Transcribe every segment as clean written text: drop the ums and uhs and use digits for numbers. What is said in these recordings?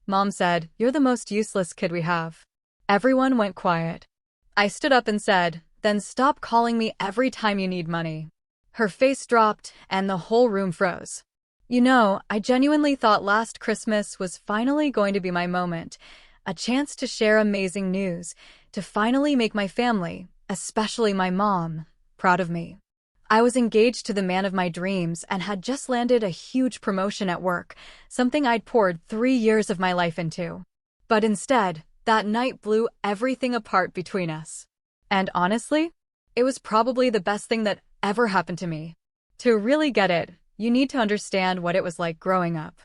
Mom said, "You're the most useless kid we have." Everyone went quiet. I stood up and said, "Then stop calling me every time you need money." Her face dropped, and the whole room froze. I genuinely thought last Christmas was finally going to be my moment, a chance to share amazing news, to finally make my family, especially my mom, proud of me. I was engaged to the man of my dreams and had just landed a huge promotion at work, something I'd poured 3 years of my life into. But instead, that night blew everything apart between us. And honestly, it was probably the best thing that ever happened to me. To really get it, you need to understand what it was like growing up.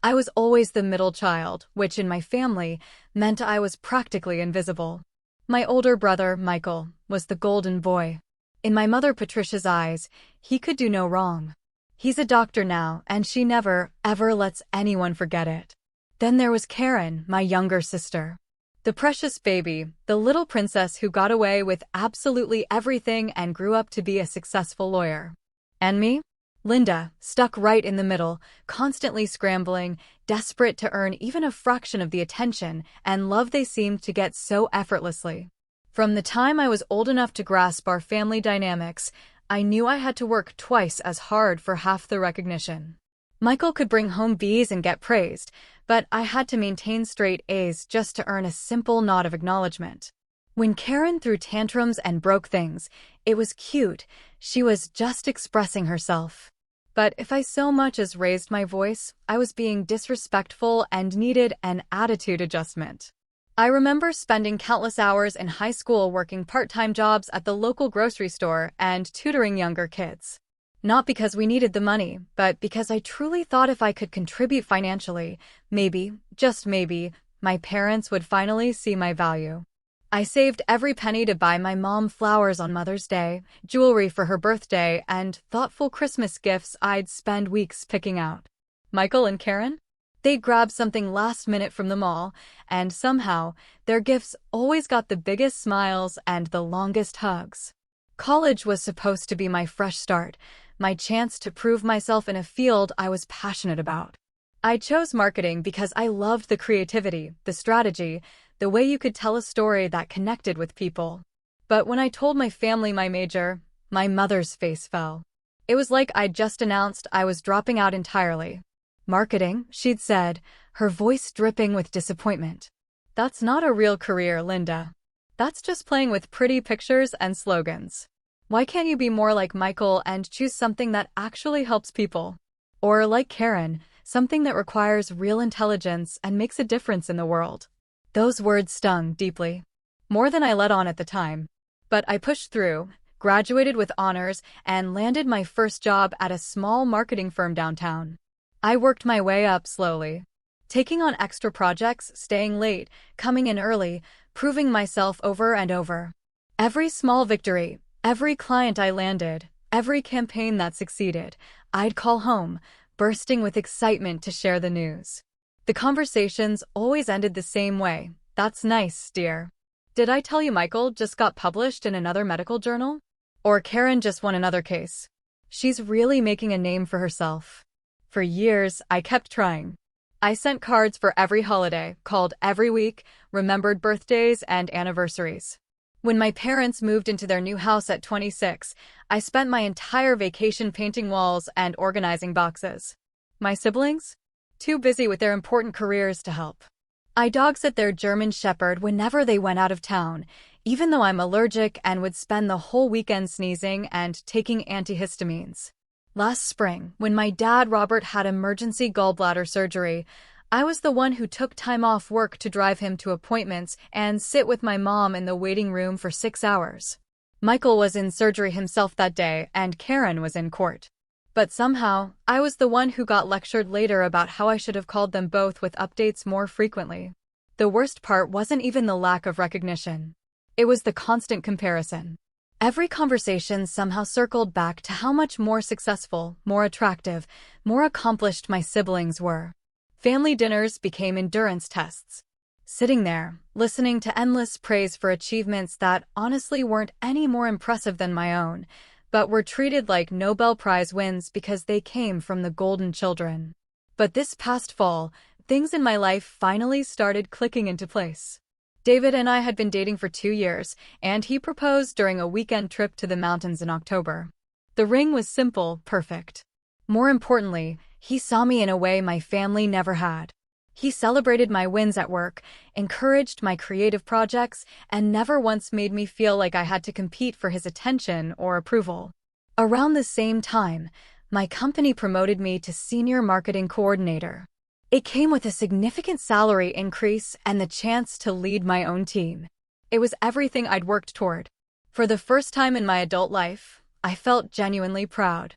I was always the middle child, which in my family meant I was practically invisible. My older brother, Michael, was the golden boy. In my mother Patricia's eyes, he could do no wrong. He's a doctor now, and she never, ever lets anyone forget it. Then there was Karen, my younger sister. The precious baby, the little princess who got away with absolutely everything and grew up to be a successful lawyer. And me? Linda, stuck right in the middle, constantly scrambling, desperate to earn even a fraction of the attention and love they seemed to get so effortlessly. From the time I was old enough to grasp our family dynamics, I knew I had to work twice as hard for half the recognition. Michael could bring home B's and get praised, but I had to maintain straight A's just to earn a simple nod of acknowledgement. When Karen threw tantrums and broke things, it was cute. She was just expressing herself. But if I so much as raised my voice, I was being disrespectful and needed an attitude adjustment. I remember spending countless hours in high school working part-time jobs at the local grocery store and tutoring younger kids. Not because we needed the money, but because I truly thought if I could contribute financially, maybe, just maybe, my parents would finally see my value. I saved every penny to buy my mom flowers on Mother's Day, jewelry for her birthday, and thoughtful Christmas gifts I'd spend weeks picking out. Michael and Karen? They'd grab something last minute from the mall, and somehow, their gifts always got the biggest smiles and the longest hugs. College was supposed to be my fresh start, my chance to prove myself in a field I was passionate about. I chose marketing because I loved the creativity, the strategy, the way you could tell a story that connected with people. But when I told my family my major, my mother's face fell. It was like I'd just announced I was dropping out entirely. "Marketing," she'd said, her voice dripping with disappointment. "That's not a real career, Linda. That's just playing with pretty pictures and slogans. Why can't you be more like Michael and choose something that actually helps people? Or like Karen, something that requires real intelligence and makes a difference in the world?" Those words stung deeply. More than I let on at the time. But I pushed through, graduated with honors, and landed my first job at a small marketing firm downtown. I worked my way up slowly, taking on extra projects, staying late, coming in early, proving myself over and over. Every small victory, every client I landed, every campaign that succeeded, I'd call home, bursting with excitement to share the news. The conversations always ended the same way. "That's nice, dear. Did I tell you Michael just got published in another medical journal? Or Karen just won another case? She's really making a name for herself." For years, I kept trying. I sent cards for every holiday, called every week, remembered birthdays and anniversaries. When my parents moved into their new house at 26, I spent my entire vacation painting walls and organizing boxes. My siblings? Too busy with their important careers to help. I dog-sat their German Shepherd whenever they went out of town, even though I'm allergic and would spend the whole weekend sneezing and taking antihistamines. Last spring, when my dad Robert had emergency gallbladder surgery, I was the one who took time off work to drive him to appointments and sit with my mom in the waiting room for 6 hours. Michael was in surgery himself that day, and Karen was in court. But somehow, I was the one who got lectured later about how I should have called them both with updates more frequently. The worst part wasn't even the lack of recognition. It was the constant comparison. Every conversation somehow circled back to how much more successful, more attractive, more accomplished my siblings were. Family dinners became endurance tests. Sitting there, listening to endless praise for achievements that honestly weren't any more impressive than my own, but were treated like Nobel Prize wins because they came from the golden children. But this past fall, things in my life finally started clicking into place. David and I had been dating for 2 years, and he proposed during a weekend trip to the mountains in October. The ring was simple, perfect. More importantly, he saw me in a way my family never had. He celebrated my wins at work, encouraged my creative projects, and never once made me feel like I had to compete for his attention or approval. Around the same time, my company promoted me to Senior Marketing Coordinator. It came with a significant salary increase and the chance to lead my own team. It was everything I'd worked toward. For the first time in my adult life, I felt genuinely proud.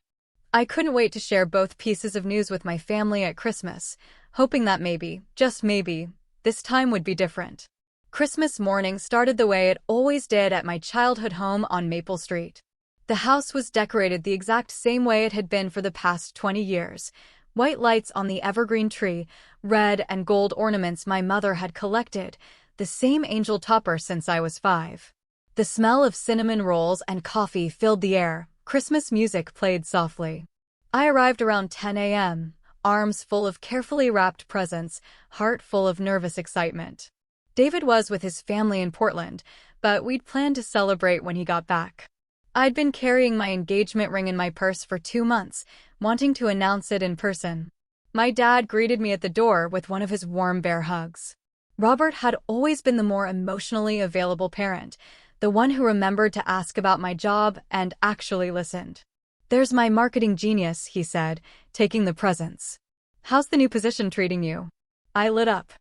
I couldn't wait to share both pieces of news with my family at Christmas, hoping that maybe, just maybe, this time would be different. Christmas morning started the way it always did at my childhood home on Maple Street. The house was decorated the exact same way it had been for the past 20 years. White lights on the evergreen tree, red and gold ornaments my mother had collected, the same angel topper since I was 5. The smell of cinnamon rolls and coffee filled the air. Christmas music played softly. I arrived around 10 a.m., arms full of carefully wrapped presents, heart full of nervous excitement. David was with his family in Portland, but we'd planned to celebrate when he got back. I'd been carrying my engagement ring in my purse for 2 months, wanting to announce it in person. My dad greeted me at the door with one of his warm bear hugs. Robert had always been the more emotionally available parent, the one who remembered to ask about my job and actually listened. "There's my marketing genius," he said, taking the presents. "How's the new position treating you?" I lit up.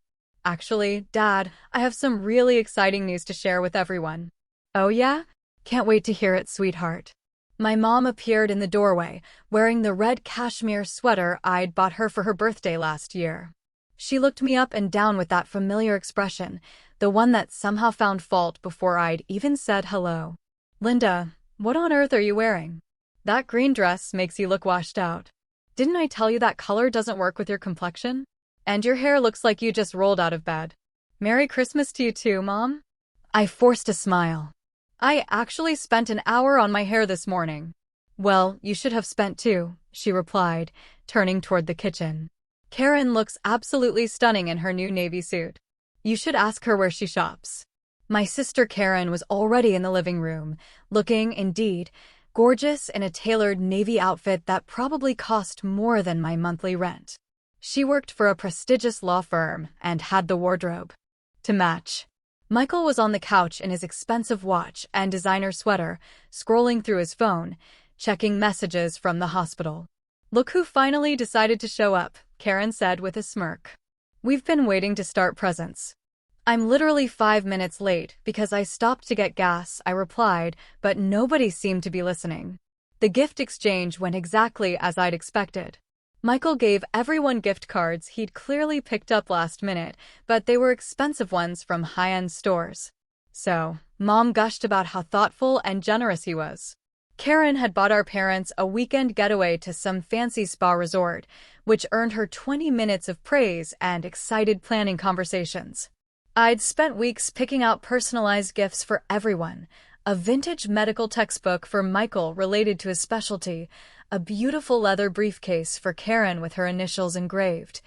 "Actually, Dad, I have some really exciting news to share with everyone." "Oh yeah? Can't wait to hear it, sweetheart." My mom appeared in the doorway, wearing the red cashmere sweater I'd bought her for her birthday last year. She looked me up and down with that familiar expression, the one that somehow found fault before I'd even said hello. "Linda, what on earth are you wearing? That green dress makes you look washed out. Didn't I tell you that color doesn't work with your complexion? And your hair looks like you just rolled out of bed. Merry Christmas to you too, Mom." I forced a smile. "I actually spent an hour on my hair this morning." "Well, you should have spent 2, she replied, turning toward the kitchen. "Karen looks absolutely stunning in her new navy suit. You should ask her where she shops." My sister Karen was already in the living room, looking, indeed, gorgeous in a tailored navy outfit that probably cost more than my monthly rent. She worked for a prestigious law firm and had the wardrobe to match. Michael was on the couch in his expensive watch and designer sweater, scrolling through his phone, checking messages from the hospital. "Look who finally decided to show up," Karen said with a smirk. "We've been waiting to start presents." "I'm literally 5 minutes late because I stopped to get gas," I replied, but nobody seemed to be listening. The gift exchange went exactly as I'd expected. Michael gave everyone gift cards he'd clearly picked up last minute, but they were expensive ones from high-end stores. So, Mom gushed about how thoughtful and generous he was. Karen had bought our parents a weekend getaway to some fancy spa resort, which earned her 20 minutes of praise and excited planning conversations. I'd spent weeks picking out personalized gifts for everyone, a vintage medical textbook for Michael related to his specialty, a beautiful leather briefcase for Karen with her initials engraved,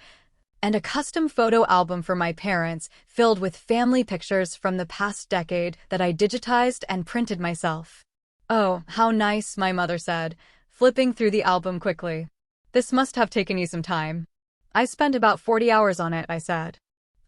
and a custom photo album for my parents filled with family pictures from the past decade that I digitized and printed myself. "Oh, how nice," my mother said, flipping through the album quickly. "This must have taken you some time." "I spent about 40 hours on it," I said.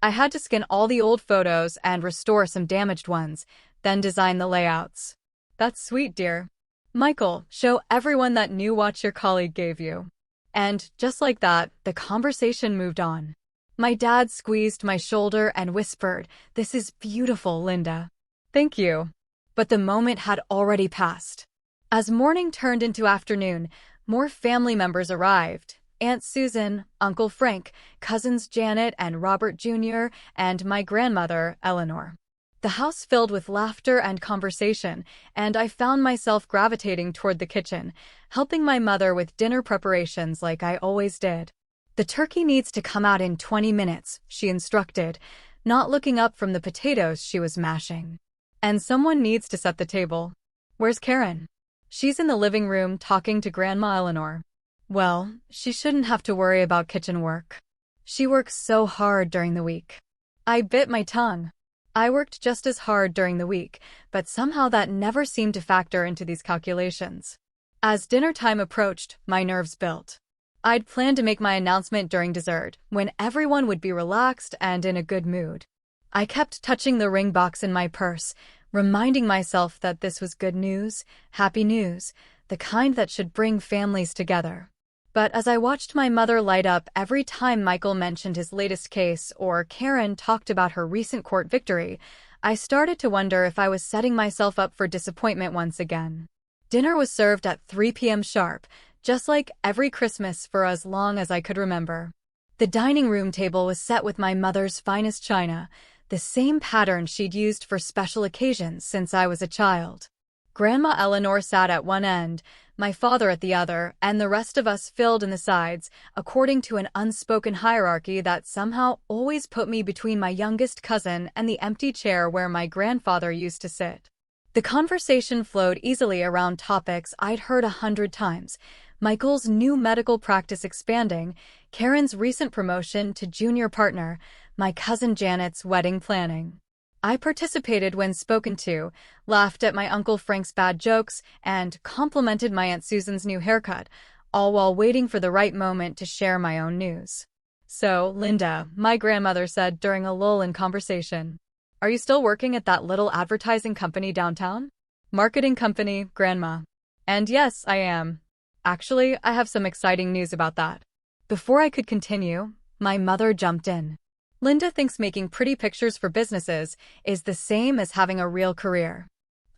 "I had to scan all the old photos and restore some damaged ones, then design the layouts." "That's sweet, dear. Michael, show everyone that new watch your colleague gave you." And, just like that, the conversation moved on. My dad squeezed my shoulder and whispered, "This is beautiful, Linda." "Thank you." But the moment had already passed. As morning turned into afternoon, more family members arrived. Aunt Susan, Uncle Frank, cousins Janet and Robert Jr., and my grandmother, Eleanor. The house filled with laughter and conversation, and I found myself gravitating toward the kitchen, helping my mother with dinner preparations like I always did. "The turkey needs to come out in 20 minutes, she instructed, not looking up from the potatoes she was mashing. "And someone needs to set the table." "Where's Karen?" "She's in the living room talking to Grandma Eleanor." "Well, she shouldn't have to worry about kitchen work." She works so hard during the week. I bit my tongue. I worked just as hard during the week, but somehow that never seemed to factor into these calculations. As dinner time approached, my nerves built. I'd planned to make my announcement during dessert, when everyone would be relaxed and in a good mood. I kept touching the ring box in my purse, reminding myself that this was good news, happy news, the kind that should bring families together. But as I watched my mother light up every time Michael mentioned his latest case or Karen talked about her recent court victory, I started to wonder if I was setting myself up for disappointment once again. Dinner was served at 3 p.m. sharp, just like every Christmas for as long as I could remember. The dining room table was set with my mother's finest china, the same pattern she'd used for special occasions since I was a child. Grandma Eleanor sat at one end, my father at the other, and the rest of us filled in the sides, according to an unspoken hierarchy that somehow always put me between my youngest cousin and the empty chair where my grandfather used to sit. The conversation flowed easily around topics I'd heard 100 times: Michael's new medical practice expanding, Karen's recent promotion to junior partner, my cousin Janet's wedding planning. I participated when spoken to, laughed at my Uncle Frank's bad jokes, and complimented my Aunt Susan's new haircut, all while waiting for the right moment to share my own news. "So, Linda," my grandmother said during a lull in conversation, "are you still working at that little advertising company downtown?" "Marketing company, Grandma." "And yes, I am. Actually, I have some exciting news about that." Before I could continue, my mother jumped in. "Linda thinks making pretty pictures for businesses is the same as having a real career.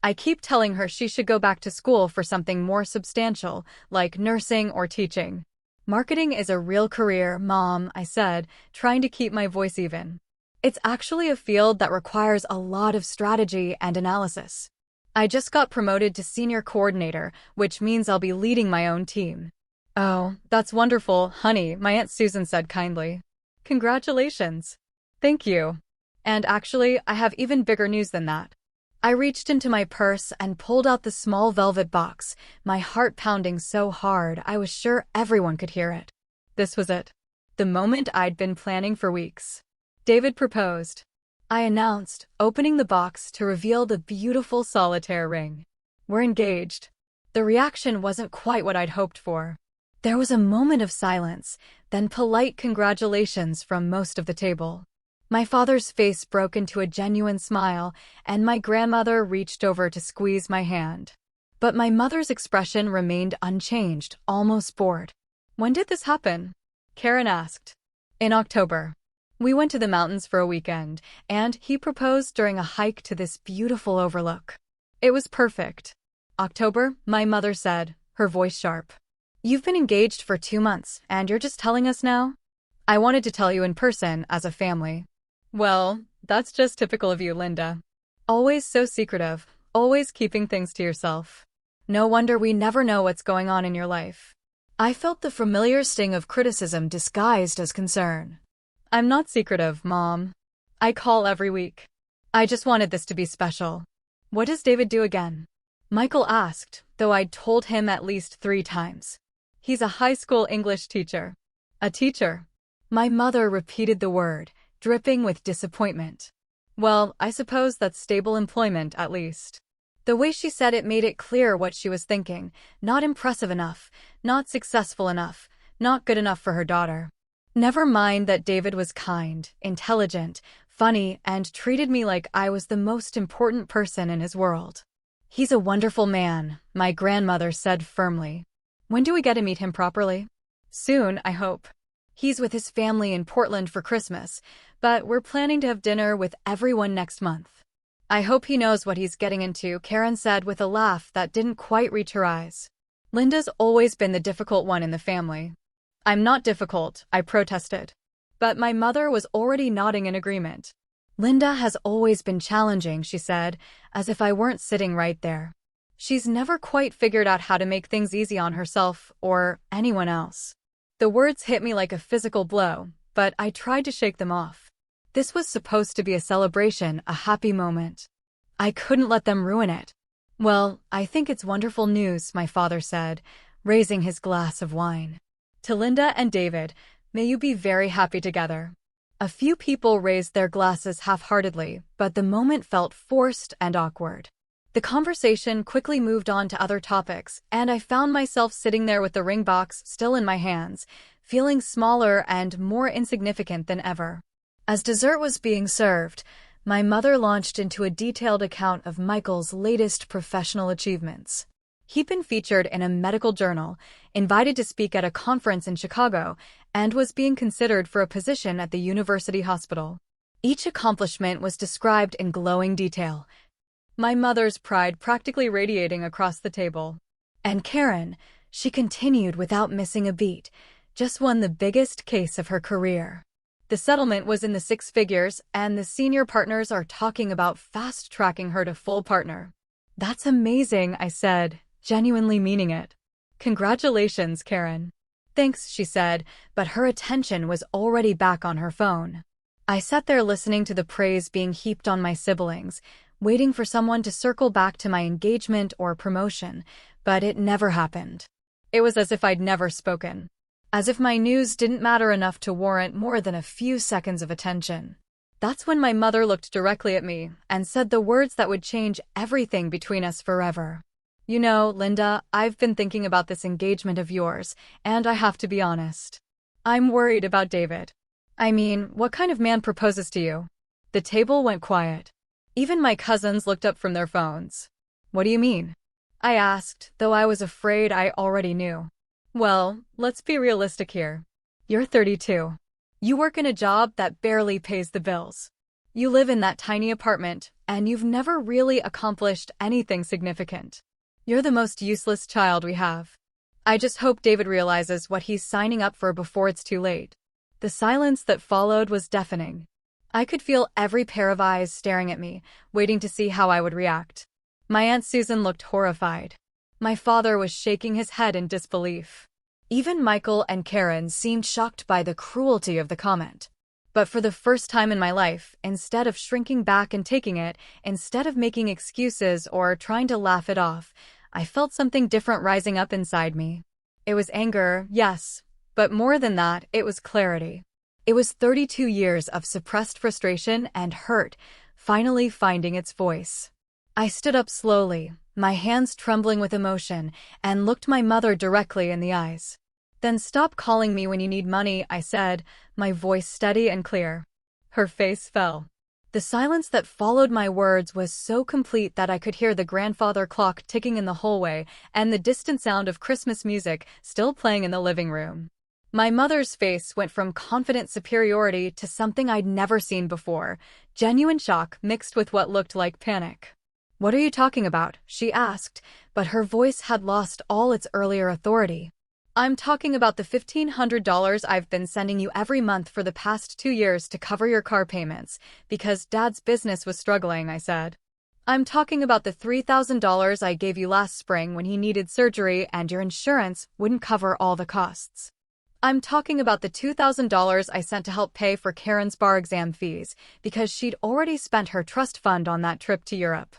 I keep telling her she should go back to school for something more substantial, like nursing or teaching." "Marketing is a real career, Mom," I said, trying to keep my voice even. "It's actually a field that requires a lot of strategy and analysis. I just got promoted to senior coordinator, which means I'll be leading my own team." "Oh, that's wonderful, honey," my Aunt Susan said kindly. "Congratulations." "Thank you. And actually, I have even bigger news than that." I reached into my purse and pulled out the small velvet box, my heart pounding so hard I was sure everyone could hear it. This was it. The moment I'd been planning for weeks. David proposed. I announced, opening the box to reveal the beautiful solitaire ring. "We're engaged." The reaction wasn't quite what I'd hoped for. There was a moment of silence, then polite congratulations from most of the table. My father's face broke into a genuine smile, and my grandmother reached over to squeeze my hand. But my mother's expression remained unchanged, almost bored. "When did this happen?" Karen asked. "In October. We went to the mountains for a weekend, and he proposed during a hike to this beautiful overlook. It was perfect." "October," my mother said, her voice sharp. "You've been engaged for 2 months, and you're just telling us now?" "I wanted to tell you in person, as a family." "Well, that's just typical of you, Linda. Always so secretive, always keeping things to yourself. No wonder we never know what's going on in your life." I felt the familiar sting of criticism disguised as concern. "I'm not secretive, Mom. I call every week. I just wanted this to be special." "What does David do again?" Michael asked, though I'd told him at least 3 times. "He's a high school English teacher." "A teacher?" My mother repeated the word, dripping with disappointment. "Well, I suppose that's stable employment, at least." The way she said it made it clear what she was thinking. Not impressive enough, not successful enough, not good enough for her daughter. Never mind that David was kind, intelligent, funny, and treated me like I was the most important person in his world. "He's a wonderful man," my grandmother said firmly. "When do we get to meet him properly?" "Soon, I hope. He's with his family in Portland for Christmas, but we're planning to have dinner with everyone next month." "I hope he knows what he's getting into," Karen said with a laugh that didn't quite reach her eyes. "Linda's always been the difficult one in the family." "I'm not difficult," I protested. But my mother was already nodding in agreement. "Linda has always been challenging," she said, as if I weren't sitting right there. "She's never quite figured out how to make things easy on herself or anyone else." The words hit me like a physical blow, but I tried to shake them off. This was supposed to be a celebration, a happy moment. I couldn't let them ruin it. "Well, I think it's wonderful news," my father said, raising his glass of wine. "To Linda and David, May you be very happy together." A few people raised their glasses half-heartedly, but the moment felt forced and awkward. The conversation quickly moved on to other topics, and I found myself sitting there with the ring box still in my hands, feeling smaller and more insignificant than ever. As dessert was being served, my mother launched into a detailed account of Michael's latest professional achievements. He'd been featured in a medical journal, invited to speak at a conference in Chicago, and was being considered for a position at the university hospital. Each accomplishment was described in glowing detail, my mother's pride practically radiating across the table. And Karen, she continued without missing a beat, just won the biggest case of her career. The settlement was in the six figures, and the senior partners are talking about fast-tracking her to full partner. "That's amazing," I said, genuinely meaning it. "Congratulations, Karen." "Thanks," she said, but her attention was already back on her phone. I sat there listening to the praise being heaped on my siblings, waiting for someone to circle back to my engagement or promotion, but it never happened. It was as if I'd never spoken. As if my news didn't matter enough to warrant more than a few seconds of attention. That's when my mother looked directly at me and said the words that would change everything between us forever. "You know, Linda, I've been thinking about this engagement of yours, and I have to be honest. I'm worried about David. I mean, what kind of man proposes to you?" The table went quiet. Even my cousins looked up from their phones. "What do you mean?" I asked, though I was afraid I already knew. "Well, let's be realistic here. You're 32. You work in a job that barely pays the bills. You live in that tiny apartment, and you've never really accomplished anything significant. You're the most useless child we have. I just hope David realizes what he's signing up for before it's too late." The silence that followed was deafening. I could feel every pair of eyes staring at me, waiting to see how I would react. My Aunt Susan looked horrified. My father was shaking his head in disbelief. Even Michael and Karen seemed shocked by the cruelty of the comment. But for the first time in my life, instead of shrinking back and taking it, instead of making excuses or trying to laugh it off, I felt something different rising up inside me. It was anger, yes, but more than that, it was clarity. It was 32 years of suppressed frustration and hurt, finally finding its voice. I stood up slowly, my hands trembling with emotion, and looked my mother directly in the eyes. "Then stop calling me when you need money," I said, my voice steady and clear. Her face fell. The silence that followed my words was so complete that I could hear the grandfather clock ticking in the hallway and the distant sound of Christmas music still playing in the living room. My mother's face went from confident superiority to something I'd never seen before, genuine shock mixed with what looked like panic. "What are you talking about?" she asked, but her voice had lost all its earlier authority. "I'm talking about the $1,500 I've been sending you every month for the past 2 years to cover your car payments, because Dad's business was struggling," I said. "I'm talking about the $3,000 I gave you last spring when he needed surgery and your insurance wouldn't cover all the costs. I'm talking about the $2,000 I sent to help pay for Karen's bar exam fees, because she'd already spent her trust fund on that trip to Europe."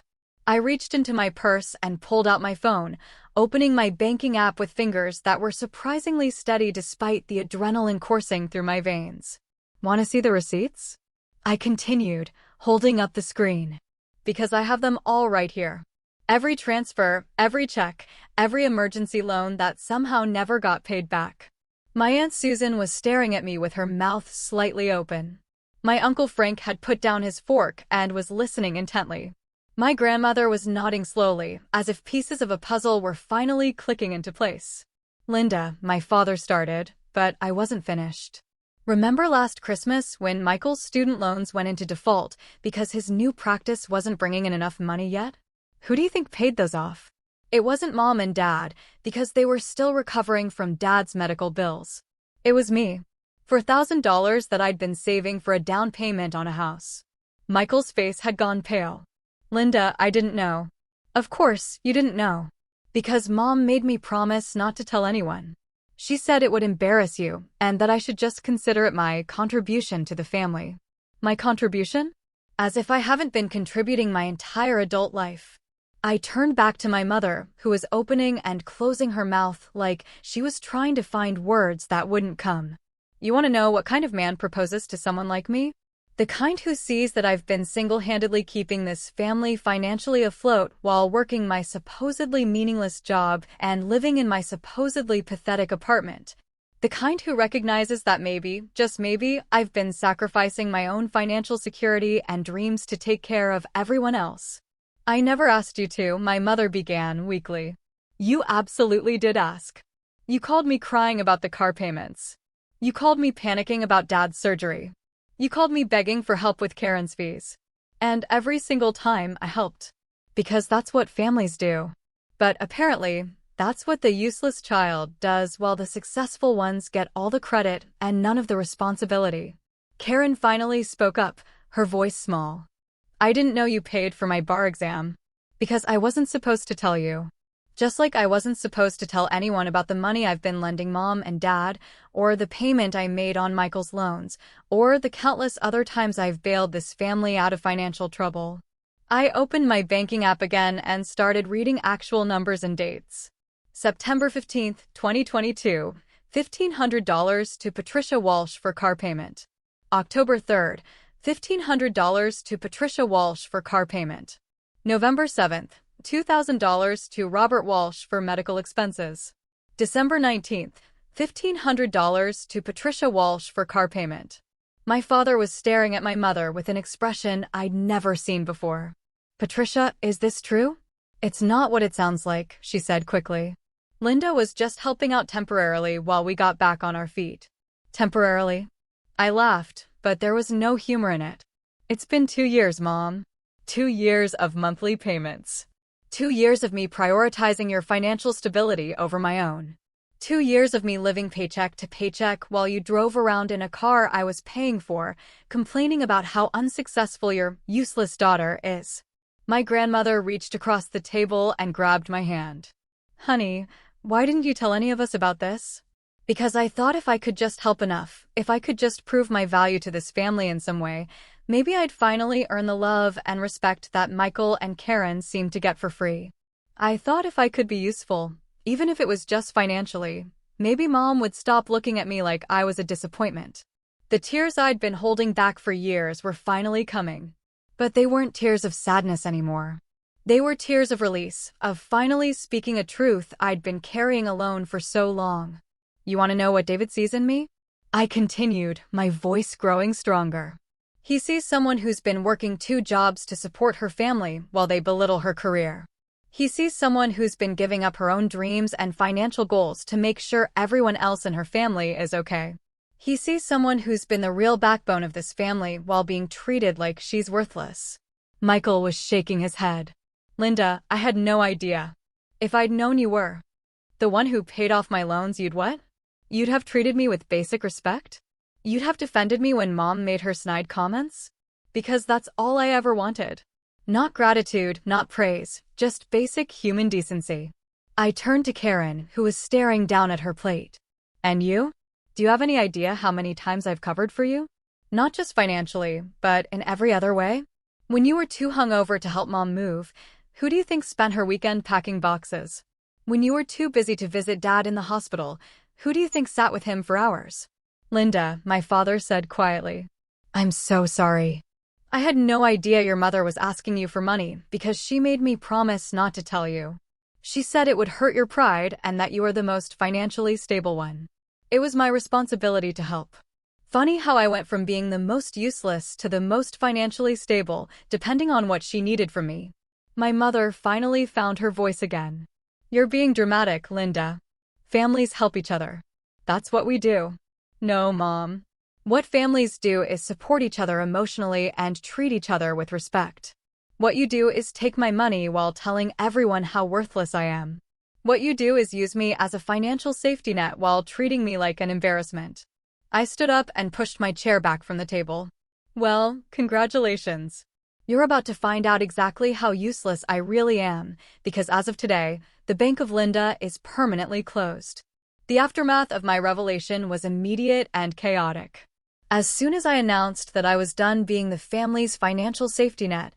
I reached into my purse and pulled out my phone, opening my banking app with fingers that were surprisingly steady despite the adrenaline coursing through my veins. "Want to see the receipts?" I continued, holding up the screen. "Because I have them all right here. Every transfer, every check, every emergency loan that somehow never got paid back." My Aunt Susan was staring at me with her mouth slightly open. My Uncle Frank had put down his fork and was listening intently. My grandmother was nodding slowly, as if pieces of a puzzle were finally clicking into place. "Linda," my father started, but I wasn't finished. "Remember last Christmas when Michael's student loans went into default because his new practice wasn't bringing in enough money yet? Who do you think paid those off? It wasn't Mom and Dad, because they were still recovering from Dad's medical bills. It was me, for $1,000 that I'd been saving for a down payment on a house." Michael's face had gone pale. "Linda, I didn't know." "Of course, you didn't know. Because Mom made me promise not to tell anyone. She said it would embarrass you, and that I should just consider it my contribution to the family." "My contribution?" As if I haven't been contributing my entire adult life. I turned back to my mother, who was opening and closing her mouth like she was trying to find words that wouldn't come. You want to know what kind of man proposes to someone like me? The kind who sees that I've been single-handedly keeping this family financially afloat while working my supposedly meaningless job and living in my supposedly pathetic apartment. The kind who recognizes that maybe, just maybe, I've been sacrificing my own financial security and dreams to take care of everyone else. I never asked you to, my mother began weakly. You absolutely did ask. You called me crying about the car payments. You called me panicking about Dad's surgery. You called me begging for help with Karen's fees. And every single time I helped. Because that's what families do. But apparently, that's what the useless child does while the successful ones get all the credit and none of the responsibility. Karen finally spoke up, her voice small. I didn't know you paid for my bar exam. Because I wasn't supposed to tell you. Just like I wasn't supposed to tell anyone about the money I've been lending Mom and Dad, or the payment I made on Michael's loans, or the countless other times I've bailed this family out of financial trouble. I opened my banking app again and started reading actual numbers and dates. September 15, 2022, $1,500 to Patricia Walsh for car payment. October 3rd, $1,500 to Patricia Walsh for car payment. November 7th, $2,000 to Robert Walsh for medical expenses. December 19th, $1,500 to Patricia Walsh for car payment. My father was staring at my mother with an expression I'd never seen before. Patricia, is this true? It's not what it sounds like, she said quickly. Linda was just helping out temporarily while we got back on our feet. Temporarily? I laughed, but there was no humor in it. It's been 2 years, Mom. 2 years of monthly payments. 2 years of me prioritizing your financial stability over my own. 2 years of me living paycheck to paycheck while you drove around in a car I was paying for, complaining about how unsuccessful your useless daughter is. My grandmother reached across the table and grabbed my hand. Honey, why didn't you tell any of us about this? Because I thought if I could just help enough, if I could just prove my value to this family in some way, maybe I'd finally earn the love and respect that Michael and Karen seemed to get for free. I thought if I could be useful, even if it was just financially, maybe Mom would stop looking at me like I was a disappointment. The tears I'd been holding back for years were finally coming. But they weren't tears of sadness anymore. They were tears of release, of finally speaking a truth I'd been carrying alone for so long. You want to know what David sees in me? I continued, my voice growing stronger. He sees someone who's been working 2 jobs to support her family while they belittle her career. He sees someone who's been giving up her own dreams and financial goals to make sure everyone else in her family is okay. He sees someone who's been the real backbone of this family while being treated like she's worthless. Michael was shaking his head. Linda, I had no idea. If I'd known you were the one who paid off my loans, you'd what? You'd have treated me with basic respect? You'd have defended me when Mom made her snide comments? Because that's all I ever wanted. Not gratitude, not praise, just basic human decency. I turned to Karen, who was staring down at her plate. And you? Do you have any idea how many times I've covered for you? Not just financially, but in every other way? When you were too hungover to help Mom move, who do you think spent her weekend packing boxes? When you were too busy to visit Dad in the hospital, who do you think sat with him for hours? Linda, my father said quietly. I'm so sorry. I had no idea your mother was asking you for money because she made me promise not to tell you. She said it would hurt your pride and that you are the most financially stable one. It was my responsibility to help. Funny how I went from being the most useless to the most financially stable, depending on what she needed from me. My mother finally found her voice again. You're being dramatic, Linda. Families help each other. That's what we do. No, Mom. What families do is support each other emotionally and treat each other with respect. What you do is take my money while telling everyone how worthless I am. What you do is use me as a financial safety net while treating me like an embarrassment. I stood up and pushed my chair back from the table. Well, congratulations. You're about to find out exactly how useless I really am, because as of today, the Bank of Linda is permanently closed. The aftermath of my revelation was immediate and chaotic. As soon as I announced that I was done being the family's financial safety net,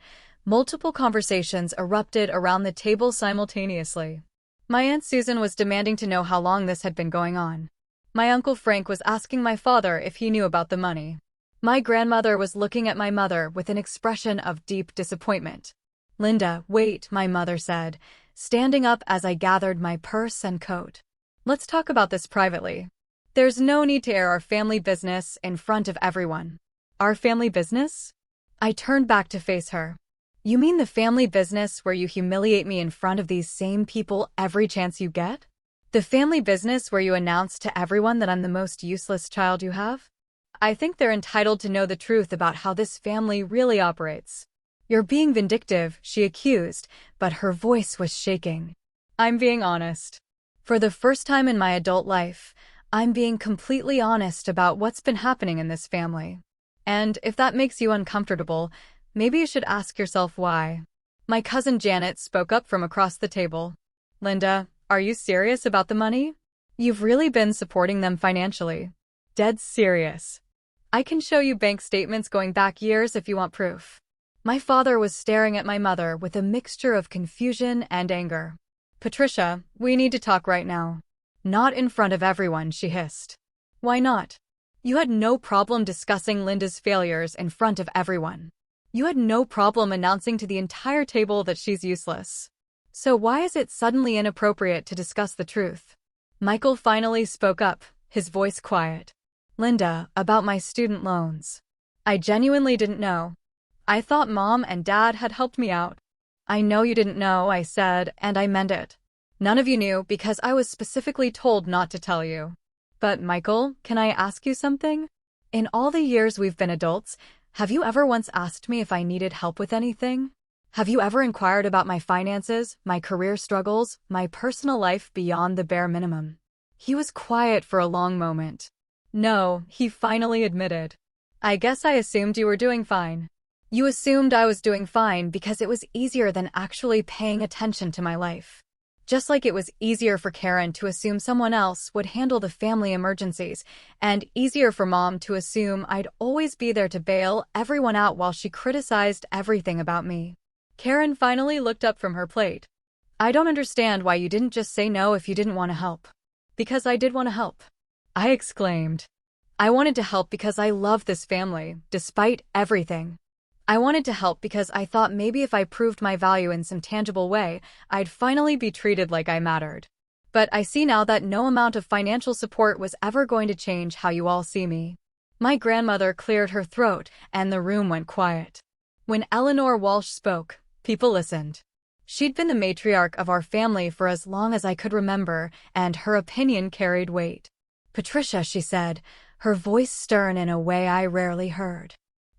multiple conversations erupted around the table simultaneously. My Aunt Susan was demanding to know how long this had been going on. My Uncle Frank was asking my father if he knew about the money. My grandmother was looking at my mother with an expression of deep disappointment. Linda, wait, my mother said, standing up as I gathered my purse and coat. Let's talk about this privately. There's no need to air our family business in front of everyone. Our family business? I turned back to face her. You mean the family business where you humiliate me in front of these same people every chance you get? The family business where you announce to everyone that I'm the most useless child you have? I think they're entitled to know the truth about how this family really operates. You're being vindictive, she accused, but her voice was shaking. I'm being honest. For the first time in my adult life, I'm being completely honest about what's been happening in this family. And if that makes you uncomfortable, maybe you should ask yourself why. My cousin Janet spoke up from across the table. Linda, are you serious about the money? You've really been supporting them financially. Dead serious. I can show you bank statements going back years if you want proof. My father was staring at my mother with a mixture of confusion and anger. Patricia, we need to talk right now. Not in front of everyone, she hissed. Why not? You had no problem discussing Linda's failures in front of everyone. You had no problem announcing to the entire table that she's useless. So why is it suddenly inappropriate to discuss the truth? Michael finally spoke up, his voice quiet. Linda, about my student loans. I genuinely didn't know. I thought Mom and Dad had helped me out. I know you didn't know, I said, and I meant it. None of you knew because I was specifically told not to tell you. But Michael, can I ask you something? In all the years we've been adults, have you ever once asked me if I needed help with anything? Have you ever inquired about my finances, my career struggles, my personal life beyond the bare minimum? He was quiet for a long moment. No, he finally admitted. I guess I assumed you were doing fine. You assumed I was doing fine because it was easier than actually paying attention to my life. Just like it was easier for Karen to assume someone else would handle the family emergencies, and easier for Mom to assume I'd always be there to bail everyone out while she criticized everything about me. Karen finally looked up from her plate. I don't understand why you didn't just say no if you didn't want to help. Because I did want to help, I exclaimed. I wanted to help because I love this family, despite everything. I wanted to help because I thought maybe if I proved my value in some tangible way, I'd finally be treated like I mattered. But I see now that no amount of financial support was ever going to change how you all see me. My grandmother cleared her throat, and the room went quiet. When Eleanor Walsh spoke, people listened. She'd been the matriarch of our family for as long as I could remember, and her opinion carried weight. Patricia, she said, her voice stern in a way I rarely heard.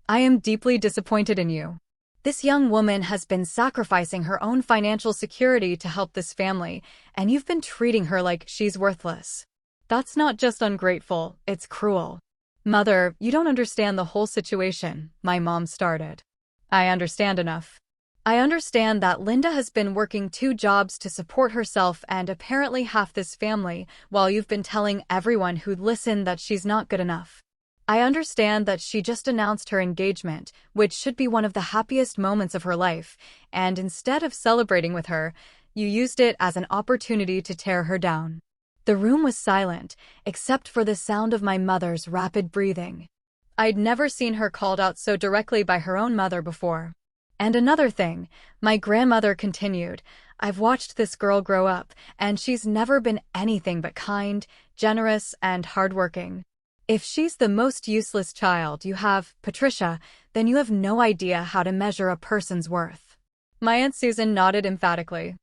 I am deeply disappointed in you. This young woman has been sacrificing her own financial security to help this family, and you've been treating her like she's worthless. That's not just ungrateful, it's cruel. Mother, you don't understand the whole situation, my mom started. I understand enough. I understand that Linda has been working 2 jobs to support herself and apparently half this family, while you've been telling everyone who'd listen that she's not good enough. I understand that she just announced her engagement, which should be one of the happiest moments of her life, and instead of celebrating with her, you used it as an opportunity to tear her down. The room was silent, except for the sound of my mother's rapid breathing. I'd never seen her called out so directly by her own mother before. And another thing, my grandmother continued, I've watched this girl grow up, and she's never been anything but kind, generous, and hardworking. If she's the most useless child you have, Patricia, then you have no idea how to measure a person's worth. My Aunt Susan nodded emphatically.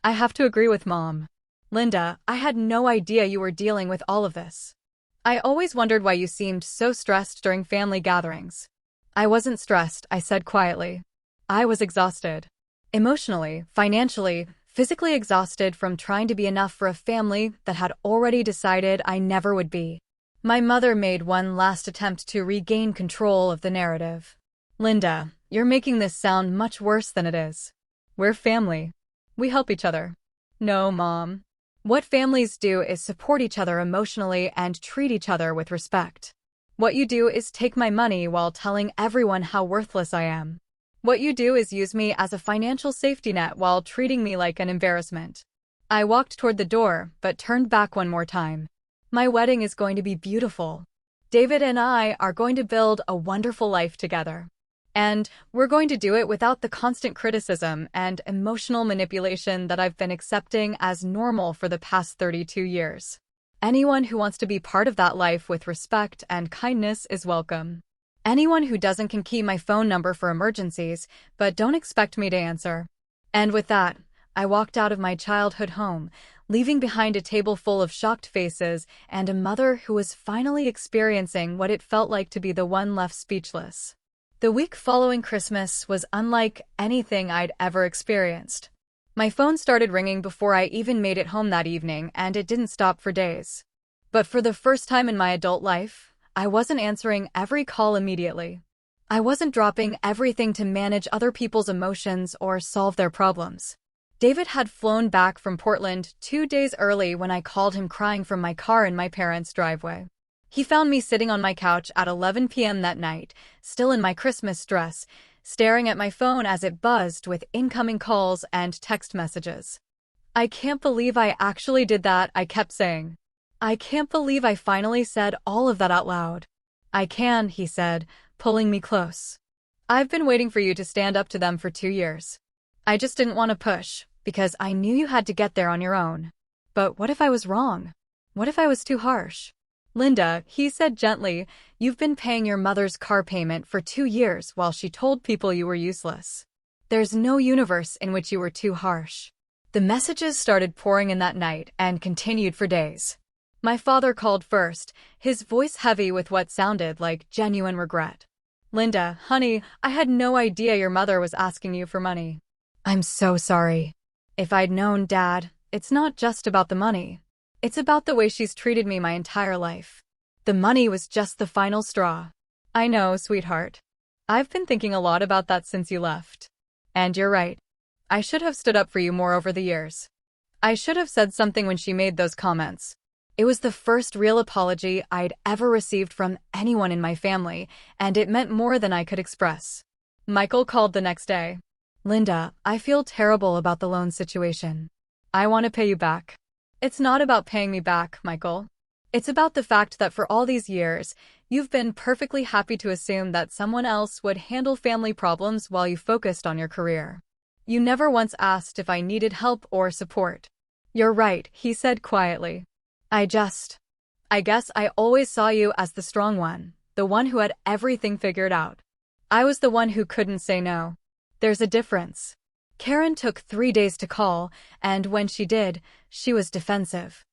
I have to agree with Mom. Linda, I had no idea you were dealing with all of this. I always wondered why you seemed so stressed during family gatherings. I wasn't stressed, I said quietly. I was exhausted. Emotionally, financially, physically exhausted from trying to be enough for a family that had already decided I never would be. My mother made one last attempt to regain control of the narrative. Linda, you're making this sound much worse than it is. We're family. We help each other. No, Mom. What families do is support each other emotionally and treat each other with respect. What you do is take my money while telling everyone how worthless I am. What you do is use me as a financial safety net while treating me like an embarrassment. I walked toward the door, but turned back one more time. My wedding is going to be beautiful. David and I are going to build a wonderful life together. And we're going to do it without the constant criticism and emotional manipulation that I've been accepting as normal for the past 32 years. Anyone who wants to be part of that life with respect and kindness is welcome. Anyone who doesn't can keep my phone number for emergencies, but don't expect me to answer. And with that, I walked out of my childhood home, leaving behind a table full of shocked faces and a mother who was finally experiencing what it felt like to be the one left speechless. The week following Christmas was unlike anything I'd ever experienced. My phone started ringing before I even made it home that evening, and it didn't stop for days. But for the first time in my adult life, I wasn't answering every call immediately. I wasn't dropping everything to manage other people's emotions or solve their problems. David had flown back from Portland 2 days early when I called him crying from my car in my parents' driveway. He found me sitting on my couch at 11 p.m. that night, still in my Christmas dress, staring at my phone as it buzzed with incoming calls and text messages. "I can't believe I actually did that," I kept saying. "I can't believe I finally said all of that out loud." "I can," he said, pulling me close. "I've been waiting for you to stand up to them for 2 years. I just didn't want to push, because I knew you had to get there on your own. But what if I was wrong? What if I was too harsh?" "Linda," he said gently, "you've been paying your mother's car payment for 2 years while she told people you were useless. There's no universe in which you were too harsh." The messages started pouring in that night and continued for days. My father called first, his voice heavy with what sounded like genuine regret. "Linda, honey, I had no idea your mother was asking you for money. I'm so sorry. If I'd known, Dad, it's not just about the money. It's about the way she's treated me my entire life. The money was just the final straw." "I know, sweetheart. I've been thinking a lot about that since you left. And you're right. I should have stood up for you more over the years. I should have said something when she made those comments." It was the first real apology I'd ever received from anyone in my family, and it meant more than I could express. Michael called the next day. "Linda, I feel terrible about the loan situation. I want to pay you back." "It's not about paying me back, Michael. It's about the fact that for all these years, you've been perfectly happy to assume that someone else would handle family problems while you focused on your career. You never once asked if I needed help or support." "You're right," he said quietly. I guess I always saw you as the strong one, the one who had everything figured out. I was the one who couldn't say no. There's a difference." Karen took 3 days to call, and when she did, she was defensive.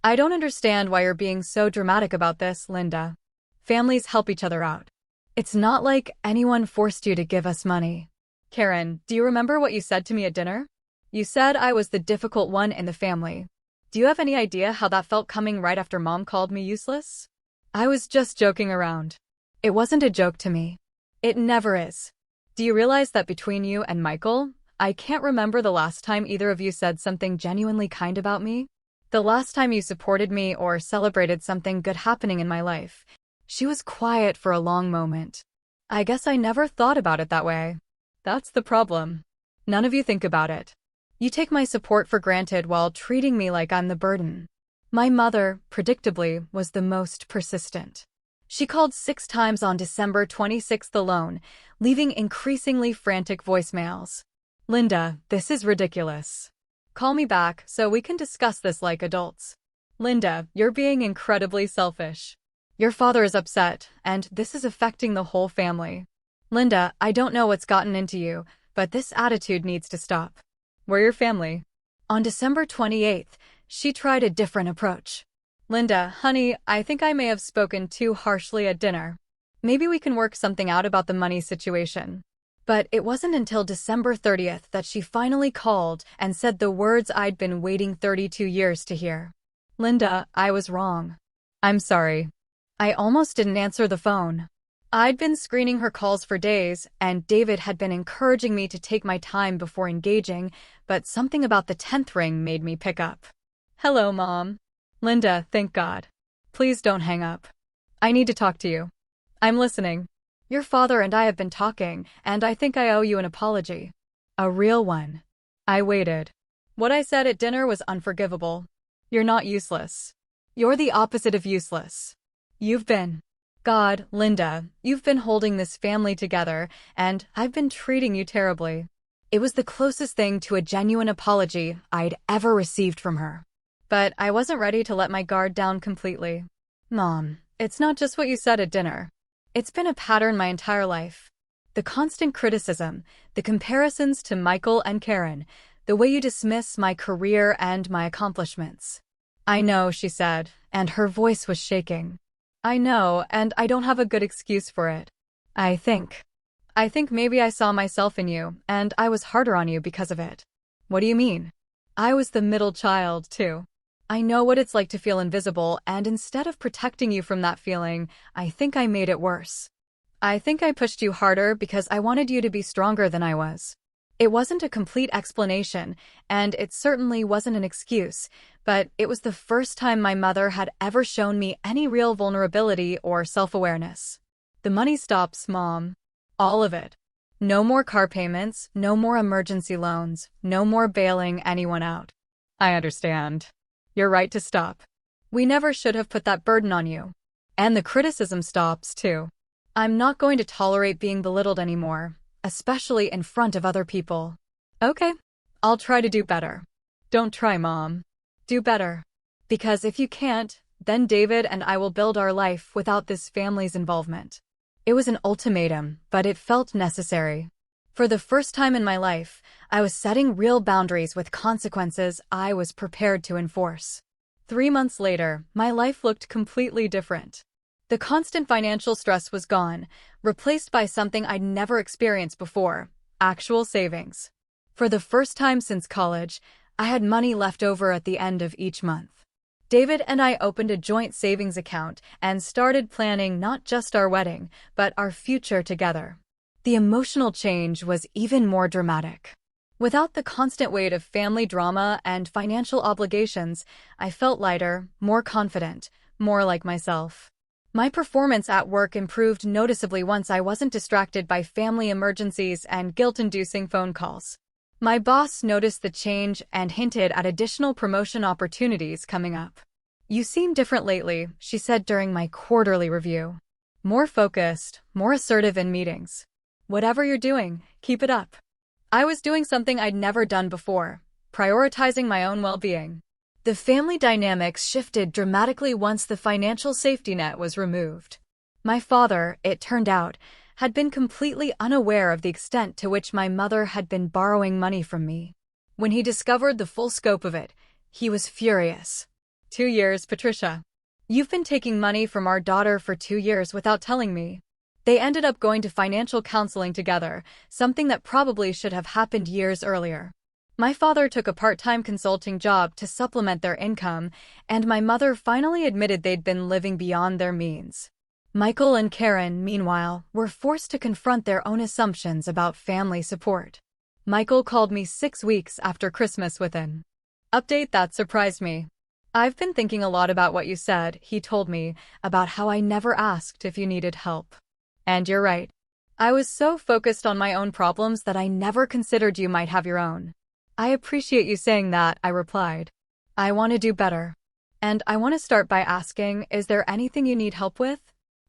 "I don't understand why you're being so dramatic about this, Linda. Families help each other out. It's not like anyone forced you to give us money." "Karen, do you remember what you said to me at dinner? You said I was the difficult one in the family. Do you have any idea how that felt coming right after Mom called me useless?" "I was just joking around." "It wasn't a joke to me. It never is. Do you realize that between you and Michael, I can't remember the last time either of you said something genuinely kind about me? The last time you supported me or celebrated something good happening in my life." She was quiet for a long moment. "I guess I never thought about it that way. That's the problem. None of you think about it. You take my support for granted while treating me like I'm the burden." My mother, predictably, was the most persistent. She called 6 times on December 26th alone, leaving increasingly frantic voicemails. "Linda, this is ridiculous. Call me back so we can discuss this like adults. Linda, you're being incredibly selfish. Your father is upset, and this is affecting the whole family. Linda, I don't know what's gotten into you, but this attitude needs to stop. We're your family." On December 28th, she tried a different approach. "Linda, honey, I think I may have spoken too harshly at dinner. Maybe we can work something out about the money situation." But it wasn't until December 30th that she finally called and said the words I'd been waiting 32 years to hear. "Linda, I was wrong. I'm sorry." I almost didn't answer the phone. I'd been screening her calls for days, and David had been encouraging me to take my time before engaging, but something about the 10th ring made me pick up. "Hello, Mom." "Linda, thank God. Please don't hang up. I need to talk to you." "I'm listening." "Your father and I have been talking, and I think I owe you an apology. A real one." I waited. "What I said at dinner was unforgivable. You're not useless. You're the opposite of useless. You've been. God, Linda, you've been holding this family together, and I've been treating you terribly. It was the closest thing to a genuine apology I'd ever received from her. But I wasn't ready to let my guard down completely. Mom, it's not just what you said at dinner. It's been a pattern my entire life. The constant criticism, the comparisons to Michael and Karen, the way you dismiss my career and my accomplishments. I know, she said, and her voice was shaking. I know, and I don't have a good excuse for it. I think maybe I saw myself in you, and I was harder on you because of it. What do you mean? I was the middle child, too. I know what it's like to feel invisible, and instead of protecting you from that feeling, I think I made it worse. I think I pushed you harder because I wanted you to be stronger than I was. It wasn't a complete explanation, and it certainly wasn't an excuse, but it was the first time my mother had ever shown me any real vulnerability or self-awareness. The money stops, Mom. All of it. No more car payments, no more emergency loans, no more bailing anyone out. I understand. You're right to stop. We never should have put that burden on you. And the criticism stops, too. I'm not going to tolerate being belittled anymore, especially in front of other people. Okay, I'll try to do better. Don't try, Mom. Do better. Because if you can't, then David and I will build our life without this family's involvement. It was an ultimatum, but it felt necessary. For the first time in my life, I was setting real boundaries with consequences I was prepared to enforce. 3 months later, my life looked completely different. The constant financial stress was gone, replaced by something I'd never experienced before: actual savings. For the first time since college, I had money left over at the end of each month. David and I opened a joint savings account and started planning not just our wedding, but our future together. The emotional change was even more dramatic. Without the constant weight of family drama and financial obligations, I felt lighter, more confident, more like myself. My performance at work improved noticeably once I wasn't distracted by family emergencies and guilt-inducing phone calls. My boss noticed the change and hinted at additional promotion opportunities coming up. You seem different lately, she said during my quarterly review. More focused, more assertive in meetings. Whatever you're doing, keep it up. I was doing something I'd never done before, prioritizing my own well-being. The family dynamics shifted dramatically once the financial safety net was removed. My father, it turned out, had been completely unaware of the extent to which my mother had been borrowing money from me. When he discovered the full scope of it, he was furious. 2 years, Patricia. You've been taking money from our daughter for 2 years without telling me. They ended up going to financial counseling together, something that probably should have happened years earlier. My father took a part-time consulting job to supplement their income, and my mother finally admitted they'd been living beyond their means. Michael and Karen, meanwhile, were forced to confront their own assumptions about family support. Michael called me 6 weeks after Christmas with an update that surprised me. I've been thinking a lot about what you said, he told me, about how I never asked if you needed help. And you're right. I was so focused on my own problems that I never considered you might have your own. I appreciate you saying that, I replied. I want to do better. And I want to start by asking, is there anything you need help with?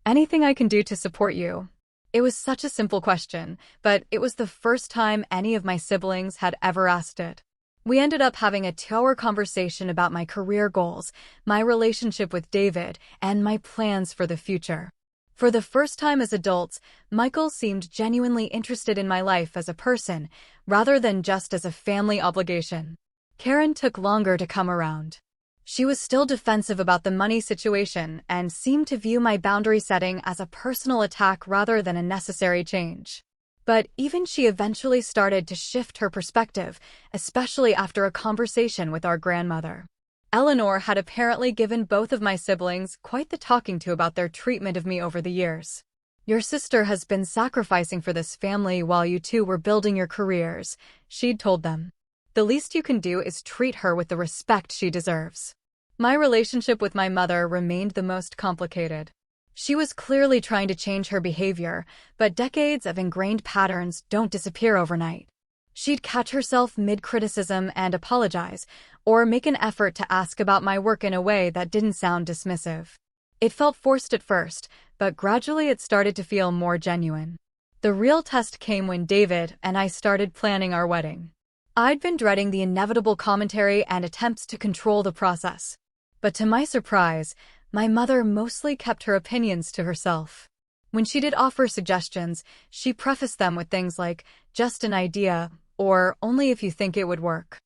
Anything I can do to support you? It was such a simple question, but it was the first time any of my siblings had ever asked it. We ended up having a 2-hour conversation about my career goals, my relationship with David, and my plans for the future. For the first time as adults, Michael seemed genuinely interested in my life as a person, rather than just as a family obligation. Karen took longer to come around. She was still defensive about the money situation and seemed to view my boundary setting as a personal attack rather than a necessary change. But even she eventually started to shift her perspective, especially after a conversation with our grandmother. Eleanor had apparently given both of my siblings quite the talking to about their treatment of me over the years. Your sister has been sacrificing for this family while you two were building your careers, she'd told them. The least you can do is treat her with the respect she deserves. My relationship with my mother remained the most complicated. She was clearly trying to change her behavior, but decades of ingrained patterns don't disappear overnight. She'd catch herself mid-criticism and apologize, or make an effort to ask about my work in a way that didn't sound dismissive. It felt forced at first, but gradually it started to feel more genuine. The real test came when David and I started planning our wedding. I'd been dreading the inevitable commentary and attempts to control the process. But to my surprise, my mother mostly kept her opinions to herself. When she did offer suggestions, she prefaced them with things like, "just an idea," or "only if you think it would work."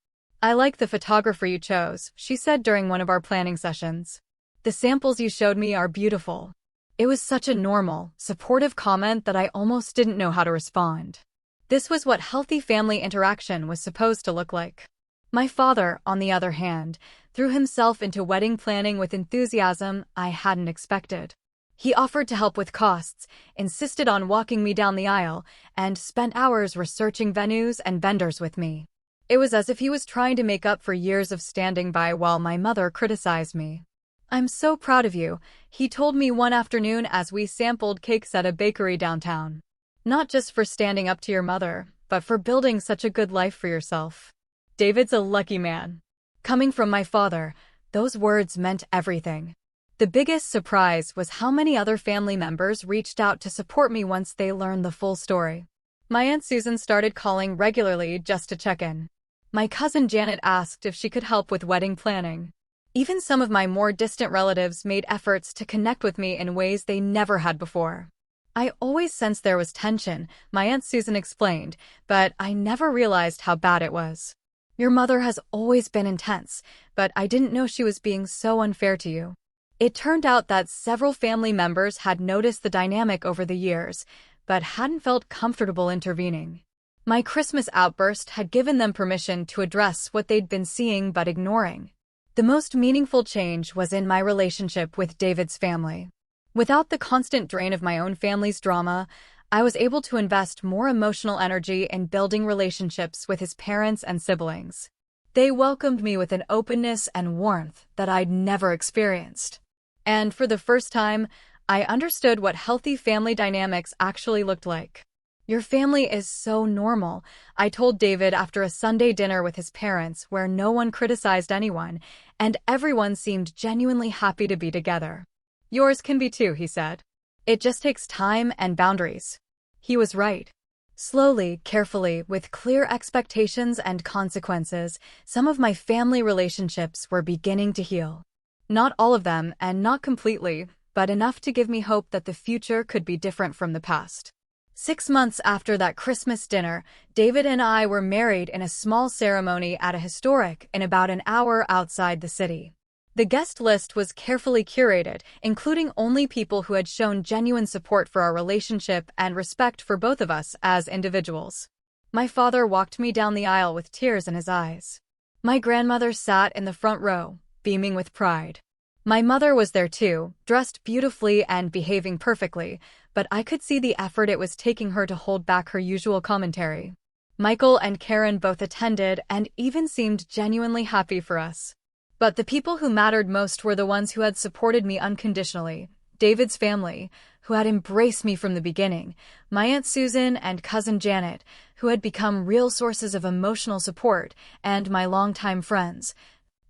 "I like the photographer you chose," she said during one of our planning sessions. "The samples you showed me are beautiful." It was such a normal, supportive comment that I almost didn't know how to respond. This was what healthy family interaction was supposed to look like. My father, on the other hand, threw himself into wedding planning with enthusiasm I hadn't expected. He offered to help with costs, insisted on walking me down the aisle, and spent hours researching venues and vendors with me. It was as if he was trying to make up for years of standing by while my mother criticized me. "I'm so proud of you," he told me one afternoon as we sampled cakes at a bakery downtown. "Not just for standing up to your mother, but for building such a good life for yourself." David's a lucky man. Coming from my father, those words meant everything. The biggest surprise was how many other family members reached out to support me once they learned the full story. My Aunt Susan started calling regularly just to check in. My cousin Janet asked if she could help with wedding planning. Even some of my more distant relatives made efforts to connect with me in ways they never had before. "I always sensed there was tension," my Aunt Susan explained, "but I never realized how bad it was. Your mother has always been intense, but I didn't know she was being so unfair to you." It turned out that several family members had noticed the dynamic over the years, but hadn't felt comfortable intervening. My Christmas outburst had given them permission to address what they'd been seeing but ignoring. The most meaningful change was in my relationship with David's family. Without the constant drain of my own family's drama, I was able to invest more emotional energy in building relationships with his parents and siblings. They welcomed me with an openness and warmth that I'd never experienced. And for the first time, I understood what healthy family dynamics actually looked like. "Your family is so normal," I told David after a Sunday dinner with his parents where no one criticized anyone, and everyone seemed genuinely happy to be together. "Yours can be too," he said. "It just takes time and boundaries." He was right. Slowly, carefully, with clear expectations and consequences, some of my family relationships were beginning to heal. Not all of them, and not completely, but enough to give me hope that the future could be different from the past. 6 months after that Christmas dinner, David and I were married in a small ceremony at a historic in about an hour outside the city. The guest list was carefully curated, including only people who had shown genuine support for our relationship and respect for both of us as individuals. My father walked me down the aisle with tears in his eyes. My grandmother sat in the front row, beaming with pride. My mother was there too, dressed beautifully and behaving perfectly, but I could see the effort it was taking her to hold back her usual commentary. Michael and Karen both attended and even seemed genuinely happy for us. But the people who mattered most were the ones who had supported me unconditionally. David's family, who had embraced me from the beginning, my Aunt Susan and cousin Janet, who had become real sources of emotional support, and my longtime friends,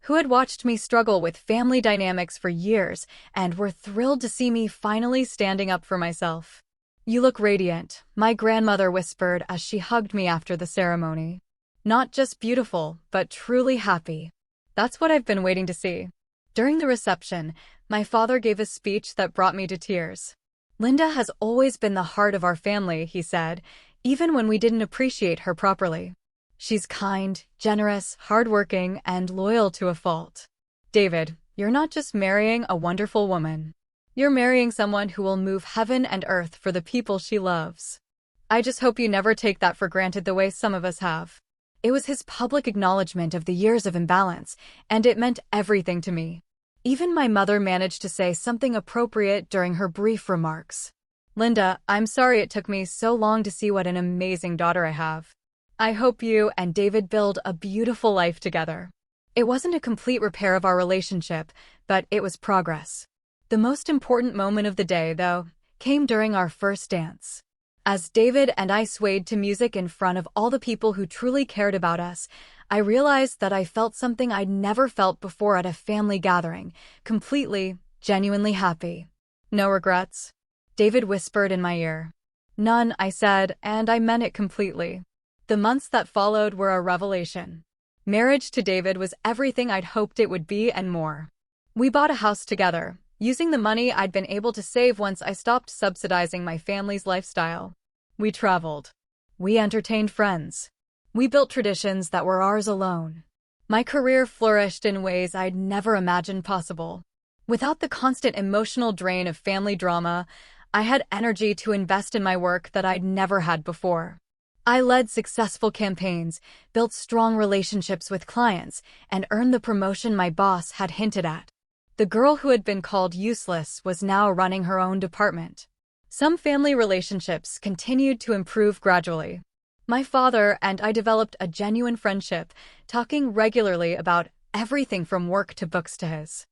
who had watched me struggle with family dynamics for years and were thrilled to see me finally standing up for myself. "You look radiant," my grandmother whispered as she hugged me after the ceremony. "Not just beautiful, but truly happy." That's what I've been waiting to see. During the reception, my father gave a speech that brought me to tears. "Linda has always been the heart of our family," he said, even when we didn't appreciate her properly. "She's kind, generous, hardworking, and loyal to a fault." "David, you're not just marrying a wonderful woman. You're marrying someone who will move heaven and earth for the people she loves. I just hope you never take that for granted the way some of us have." It was his public acknowledgement of the years of imbalance, and it meant everything to me. Even my mother managed to say something appropriate during her brief remarks. "Linda, I'm sorry it took me so long to see what an amazing daughter I have. I hope you and David build a beautiful life together." It wasn't a complete repair of our relationship, but it was progress. The most important moment of the day, though, came during our first dance. As David and I swayed to music in front of all the people who truly cared about us, I realized that I felt something I'd never felt before at a family gathering, completely, genuinely happy. No regrets? David whispered in my ear. None, I said, and I meant it completely. The months that followed were a revelation. Marriage to David was everything I'd hoped it would be and more. We bought a house together, using the money I'd been able to save once I stopped subsidizing my family's lifestyle. We traveled. We entertained friends. We built traditions that were ours alone. My career flourished in ways I'd never imagined possible. Without the constant emotional drain of family drama, I had energy to invest in my work that I'd never had before. I led successful campaigns, built strong relationships with clients, and earned the promotion my boss had hinted at. The girl who had been called useless was now running her own department. Some family relationships continued to improve gradually. My father and I developed a genuine friendship, talking regularly about everything from work to books to his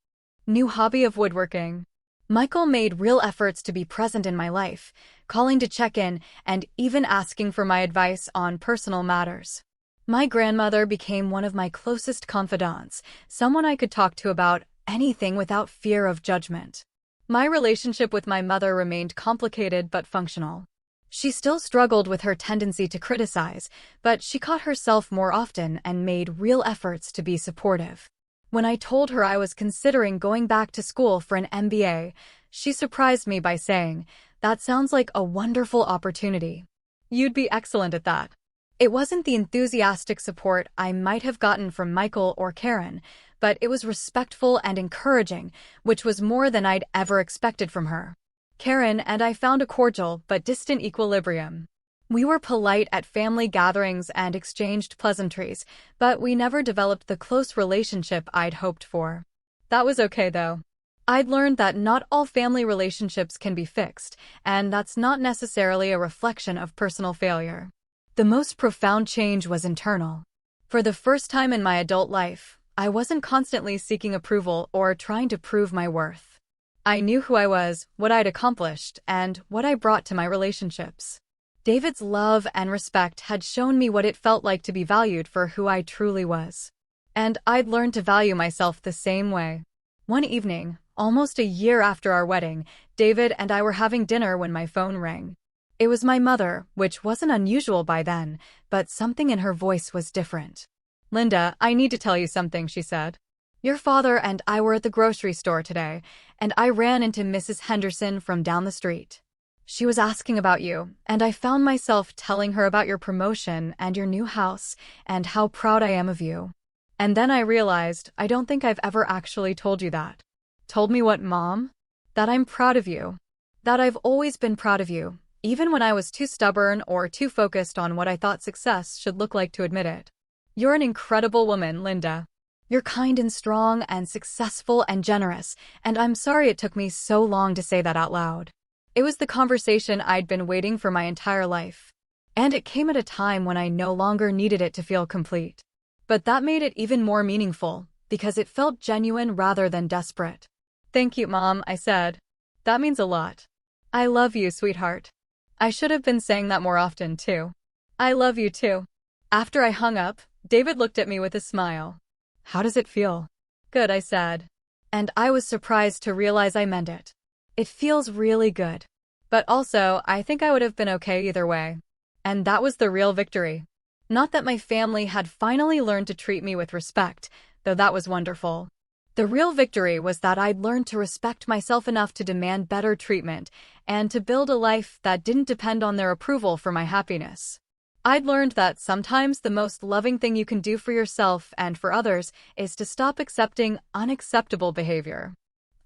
new hobby of woodworking. Michael made real efforts to be present in my life, calling to check in and even asking for my advice on personal matters. My grandmother became one of my closest confidants, someone I could talk to about anything without fear of judgment. My relationship with my mother remained complicated but functional. She still struggled with her tendency to criticize, but she caught herself more often and made real efforts to be supportive. When I told her I was considering going back to school for an MBA, she surprised me by saying, "That sounds like a wonderful opportunity. You'd be excellent at that." It wasn't the enthusiastic support I might have gotten from Michael or Karen, but it was respectful and encouraging, which was more than I'd ever expected from her. Karen and I found a cordial but distant equilibrium. We were polite at family gatherings and exchanged pleasantries, but we never developed the close relationship I'd hoped for. That was okay, though. I'd learned that not all family relationships can be fixed, and that's not necessarily a reflection of personal failure. The most profound change was internal. For the first time in my adult life, I wasn't constantly seeking approval or trying to prove my worth. I knew who I was, what I'd accomplished, and what I brought to my relationships. David's love and respect had shown me what it felt like to be valued for who I truly was. And I'd learned to value myself the same way. One evening, almost a year after our wedding, David and I were having dinner when my phone rang. It was my mother, which wasn't unusual by then, but something in her voice was different. "Linda, I need to tell you something," she said. "Your father and I were at the grocery store today, and I ran into Mrs. Henderson from down the street. She was asking about you, and I found myself telling her about your promotion and your new house and how proud I am of you. And then I realized I don't think I've ever actually told you that." "Told me what, Mom?" "That I'm proud of you. That I've always been proud of you, even when I was too stubborn or too focused on what I thought success should look like to admit it. You're an incredible woman, Linda. You're kind and strong and successful and generous, and I'm sorry it took me so long to say that out loud." It was the conversation I'd been waiting for my entire life. And it came at a time when I no longer needed it to feel complete. But that made it even more meaningful, because it felt genuine rather than desperate. "Thank you, Mom," I said. "That means a lot." "I love you, sweetheart." I should have been saying that more often, too. "I love you, too." After I hung up, David looked at me with a smile. "How does it feel?" "Good," I said. And I was surprised to realize I meant it. It feels really good. But also, I think I would have been okay either way. And that was the real victory. Not that my family had finally learned to treat me with respect, though that was wonderful. The real victory was that I'd learned to respect myself enough to demand better treatment and to build a life that didn't depend on their approval for my happiness. I'd learned that sometimes the most loving thing you can do for yourself and for others is to stop accepting unacceptable behavior.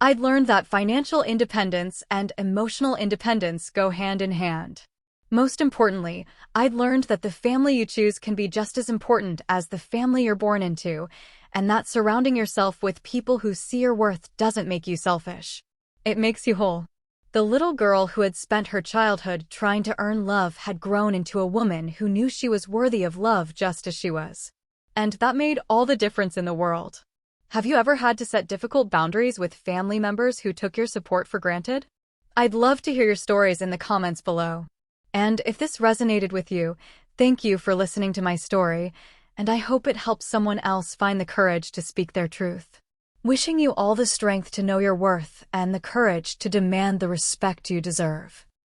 I'd learned that financial independence and emotional independence go hand in hand. Most importantly, I'd learned that the family you choose can be just as important as the family you're born into, and that surrounding yourself with people who see your worth doesn't make you selfish. It makes you whole. The little girl who had spent her childhood trying to earn love had grown into a woman who knew she was worthy of love just as she was. And that made all the difference in the world. Have you ever had to set difficult boundaries with family members who took your support for granted? I'd love to hear your stories in the comments below. And if this resonated with you, thank you for listening to my story, and I hope it helps someone else find the courage to speak their truth. Wishing you all the strength to know your worth and the courage to demand the respect you deserve.